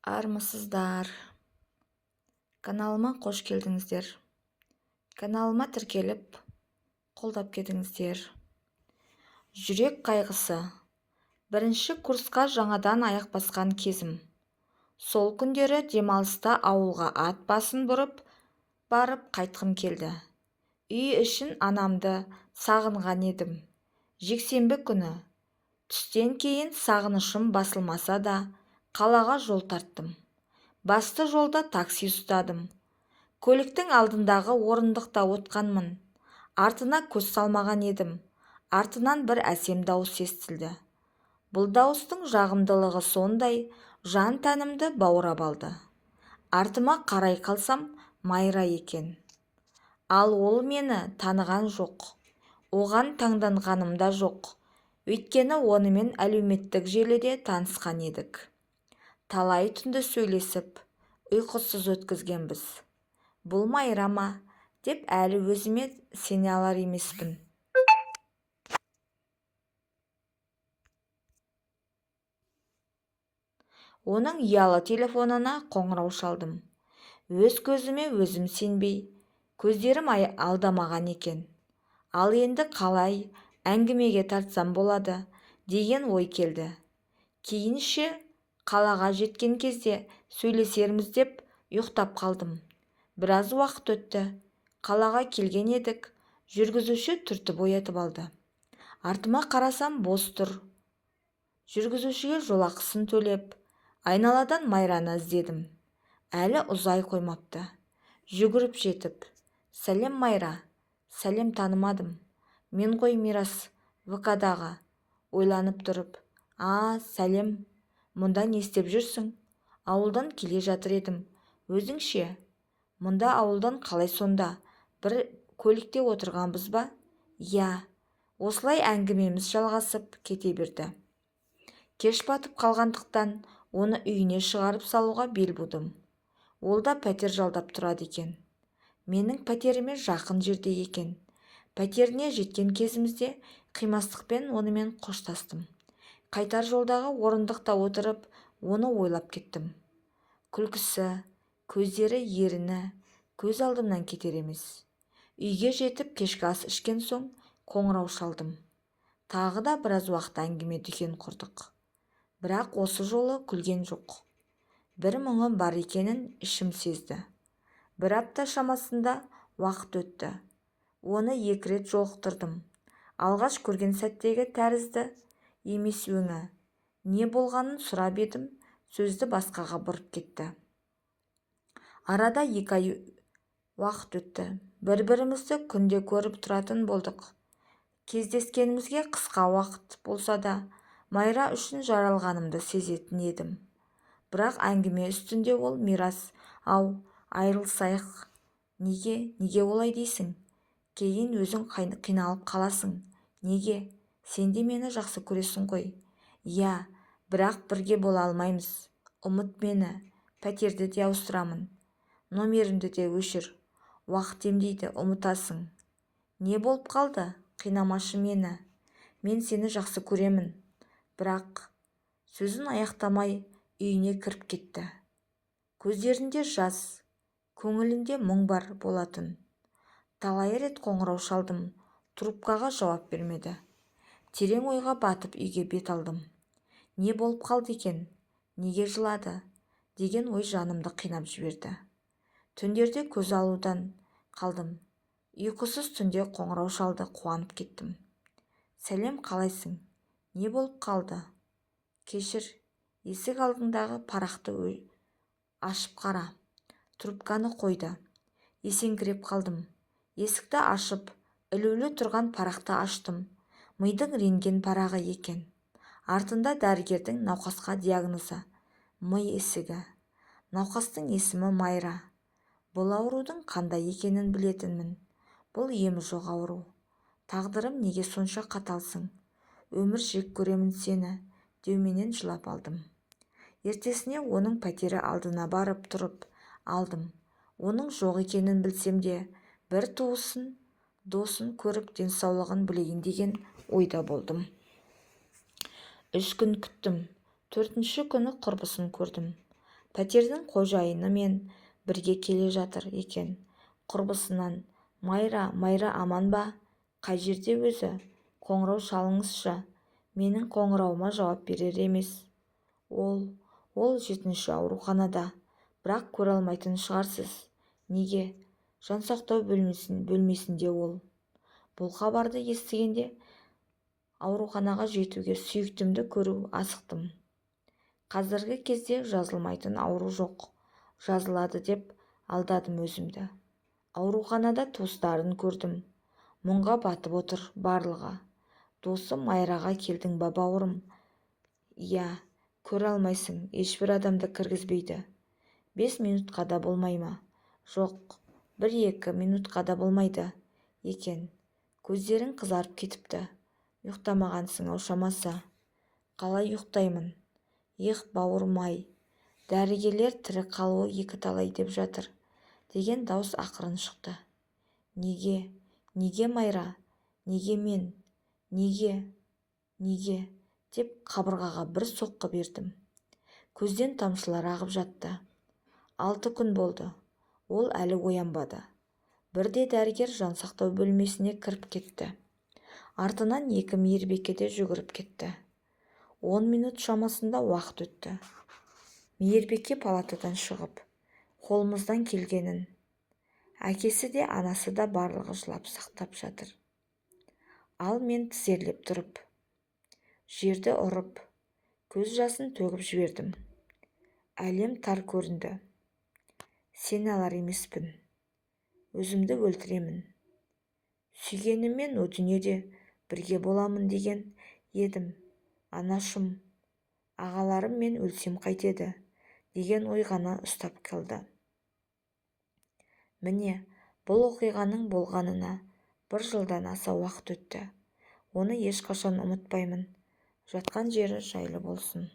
Армысыздар. Каналыма қош келдіңіздер. Каналыма тіркеліп, қолдап кетіңіздер. Жүрек қайғысы. Бірінші курсқа жаңадан аяқ басқан кезім. Сол күндері демалыста ауылға ат басын бұрып, барып қайтқым келді. Үй ішін анамды сағынған едім. Жексенбі күні. Түстен кейін сағынышым басылмаса да, қалаға жол тарттым. Басты жолда такси ұстадым. Көліктің алдындағы орындықта отқанмын. Артына көз салмаған едім. Артынан бір әсем дауыс естілді. Бұл дауыстың жағымдылығы сондай, жан тәнімді баурап алды. Артыма қарай қалсам, Майра екен. Ал ол мені таныған жоқ. Оған таңданғаным да жоқ. Өйткені онымен әлеуметтік желіде танысқан едік. Талай түнді сөйлесіп, ұйқысыз өткізгенбіз. Бұл Майра ма, деп әлі өзіме сене алар емеспін. Оның ұялы телефонына қоңырау шалдым. Өз көзіме өзім сенбей, көздерім алдамаған екен. Ал енді қалай әңгімеге тартсам болады деген ой келді. Кейінше қалаға жеткен кезде сөйлесерміз деп ұйықтап қалдым. Біраз уақыт өтті. Қалаға келген едік. Жүргізуші түртіп оятып алды. Артыма қарасам бос тұр. Жүргізушіге жолақысын төлеп, айналадан Майраны іздедім. Әлі ұзай қоймапты. Жүгіріп жетіп, «Сәлем, Майра». Сәлем, танымадым. Мен ғой Мирас, ВК-дағы. Ойланып тұрып, сәлем. Мұнда не істеп жүрсің? Ауылдан келе жатыр едім. Өзің ше? Мұнда ауылдан қалай сонда? Бір көлікте отырғанбыз ба? Я. Осылай әңгімеміз жалғасып кете берді. Кеш батып қалғандықтан оны үйіне шығарып салуға бел будым. Ол да пәтер жалдап тұрады екен. Менің пәтеріме жақын жерде екен. Пәтеріне жеткен кезімізде қимастықпен онымен қоштастым. Қайтар жолдағы орындықта отырып, оны ойлап кеттім. Күлкісі, көздері еріні, көз алдымнан кетер емес. Үйге жетіп кешкі ас ішкен соң қоңырау шалдым. Тағы да біраз уақыт әңгіме дүкен құрдық. Бірақ осы жолы күлген жоқ. Бір мұңы бар екенін ішім сезді. Бір апта шамасында уақыт өтті. Оны 2 рет жолықтырдым. Алғаш көрген сәттегі тәрізді емес өңі. Не болғанын сұрап едім, сөзді басқаға бұрып кетті. Арада 2 ай уақыт өтті. Бір-бірімізді күнде көріп тұратын болдық. Кездескенімізге қысқа уақыт болса да, Майра үшін жаралғанымды сезетін едім. Бірақ әңгіме үстінде ол Мирас, айырылсайық. Неге олай дейсің? Кейін өзің қиналып қаласың. Неге? Сен де мені жақсы көресің ғой. Я, бірақ бірге бола алмаймыз. Ұмыт мені. Пәтерді де ауыстырамын. Номерімді де өшір. Уақыт емдейді, ұмытасың. Не болып қалды? Қинамашы мені. Мен сені жақсы көремін. Бірақ сөзін аяқтамай үйіне кіріп кетті. Көздерінде жас, көңілінде мұң бар болатын. Талай рет қоңырау шалдым, трубкаға жауап бермеді. Терең ойға батып үйге бет алдым. Не болып қалды екен? Неге жылады? Деген ой жанымды қинап жіберді. Түндерде көз алудан қалдым. Ұйқысыз түнде қоңырау шалды, қуанып кеттім. Сәлем, қалайсың? Не болып қалды? Кешір, есік алдындағы парақты ашып қара. Трубканы қойды. Есеңгіреп қалдым. Есікті ашып, ілулі тұрған парақты аштым. Мидың рентген парағы екен. Артында дәрігердің науқасқа диагнозы. Ми ісігі. Науқастың есімі Майра. Бұл аурудың қандай екенін білетінмін. Бұл емі жоқ ауру. Тағдырым неге сонша қаталсың? Өмір жек көремін сені, деуменен жылап алдым. Ертесіне оның пәтері алдына барып тұрып алдым. Оның жоқ екенін білсем де, бір туысын, досын көріп денсаулығын білейін деген ойда болдым. 3 күн күттім. 4-ші күні құрбысын көрдім. Пәтердің қожайыны мен бірге келе жатыр екен. Құрбысынан: Майра аман ба? Қай жерде өзі? Қоңырау шалыңызшы. Менің қоңырауыма жауап берер емес. Ол 7-ші ауруханада, бірақ көре алмайтын шығарсыз. Неге? Жансақтау бөлмесінде ол. Бұл хабарды естігенде ауруханаға жетуге, сүйіктімді көру асықтым. Қазіргі кезде жазылмайтын ауру жоқ. Жазылады деп алдадым өзімді. Ауруханада туыстарын көрдім. Мұңға батып отыр барлығы. Досы Майраға: келдің ба бауырым? Иә, көре алмайсың, ешбір адамды кіргізбейді. 5 минутқа да болмай ма? Жоқ, 1-2 минутқа да болмайды екен. Көздерің қызарып кетіпті. Ұйықтамағансың-ау шамасы. Қалай ұйықтаймын? Бауырым-ай, дәрігерлер тірі қалуы екіталай деп жатыр, деген дауыс ақырын шықты. Неге Майра? Неге мен? Неге? Деп қабырғаға бір соққы бердім. Көзден тамшылар ағып жатты. 6 күн болды. Ол әлі оянбады. Бірде дәрігер жансақтау бөлмесіне кіріп кетті. Артынан 2 мейірбике де жүгіріп кетті. 10 минут шамасында уақыт өтті. Мейірбике палатадан шығып, қолымыздан келгенін, әкесі де анасы да барлығы жылап сақтап жатыр. Ал мен тізерлеп тұрып, жерді ұрып, көз жасын төгіп жібердім. Әлем тар көрінді. Сен алар емеспін. Өзімді өлтіремін. Сүйгеніммен о дүниеде бірге боламын деген едім. Анашым, ағаларым мен өлсем қайтеді деген ой ғана ұстап қалды. Міне, бұл оқиғаның болғанына 1 жылдан аса уақыт өтті. Оны ешқашан ұмытпаймын. Жатқан жері жайлы болсын.